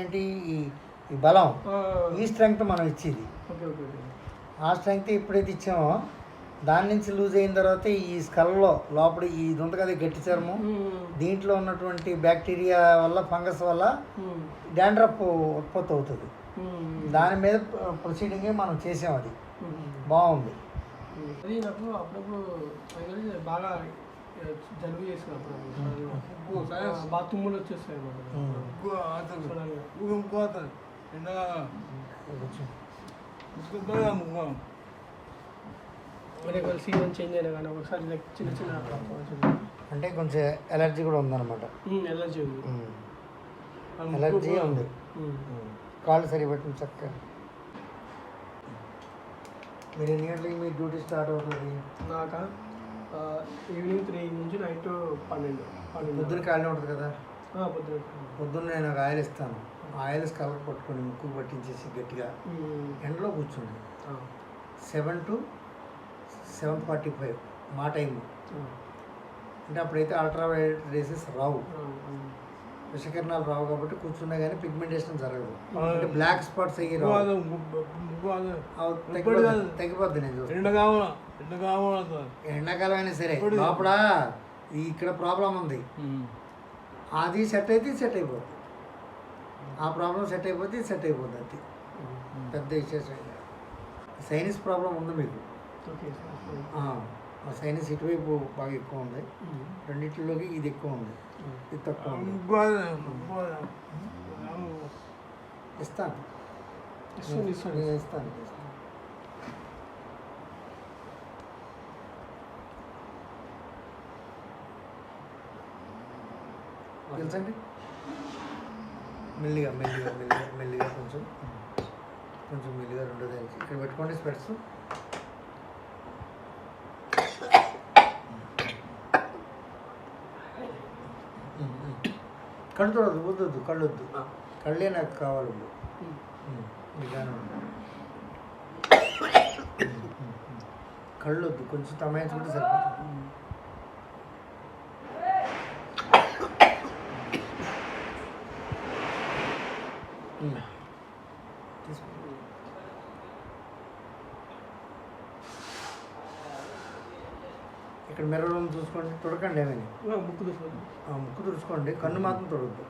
ఏంటి ఈ బలం ఈ స్ట్రెంగ్త్ మనం ఇచ్చేది. ఆ స్ట్రెంగ్త్ ఎప్పుడైతే ఇచ్చామో దాని నుంచి లూజ్ అయిన తర్వాత ఈ స్కల్లో లోపల ఇది ఉంది కదా గట్టి చర్మం, దీంట్లో ఉన్నటువంటి బ్యాక్టీరియా వల్ల ఫంగస్ వల్ల డాండ్రఫ్ ఉత్పత్తి అవుతుంది. దాని మీద ప్రొసీడింగే మనం చేసాం. అది బాగుంది. అది నాకు అప్పుడప్పుడు బాగా జలుబు చేసినప్పుడు బాగా తుమ్ములు వచ్చేస్తాయి అన్నమాట. సీజన్ చేంజ్ అయినా కానీ ఒకసారి చిన్న చిన్న అంటే కొంచెం ఎలర్జీ కూడా ఉందన్నమాట. ఎలర్జీ ఉంది, ఎలర్జీ ఉంది. కాళ్ళు సరిపెట్టిన చక్కగా. మీరు ఎన్ని గంటలకి మీ డ్యూటీ స్టార్ట్ అవుతుంది? నాకా ఈవినింగ్ 3 నుంచి నైట్ 12. పొద్దున్న ఖాళీ ఉంటుంది కదా? పొద్దున్న నేను ఒక ఆయిల్ ఇస్తాను. ఆయిల్ కలర్ పట్టుకొని ముక్కు పట్టించేసి గట్టిగా ఎండలో కూర్చోండి. 7 to 7:45 మా టైము. అంటే అప్పుడైతే అల్ట్రావైలెట్ రేసెస్ రావు, విషకిరణాలు రావు కాబట్టి కూర్చున్నా కానీ పిగ్మెంటేషన్ జరగదు. అంటే బ్లాక్ స్పాట్స్ అయ్యి తగ్గిపోద్ది. నేను చూస్తాను ఎండాకాలం అయినా సరే లోపల ఇక్కడ ప్రాబ్లం ఉంది, అది సెట్ అయితే సెట్ అయిపోద్ది. ఆ ప్రాబ్లం సెట్ అయిపోతే సెట్ అయిపోద్ది. అది పెద్ద విశేషం. సైనస్ ప్రాబ్లం ఉంది మీకు? సైనస్ ఇటువైపు బాగా ఎక్కువ ఉంది, రెండింటిలోకి ఇది ఎక్కువ ఉంది, ఇది తక్కువ ఉంది. ఇస్తాను. తెలుసండి. మెల్లిగా మెల్లిగా మెల్లిగా మెల్లిగా కొంచెం కొంచెం మెల్లిగా రెండోది ఇక్కడ పెట్టుకోండి. స్పెట్స్ కళ్ళు చూడద్దు, వద్దొద్దు, కళ్ళు వద్దు. కళ్ళే నాకు కావాలి. కళ్ళు వద్దు, కొంచెం తమాయించుకుంటే సరిపోతుంది. ఇక్కడ మిర్రర్ చూసుకోండి, తొడకండి. ఏమైనా ముక్కు తుడుచుకోండి, కన్ను మాత్రం తొడవద్దు.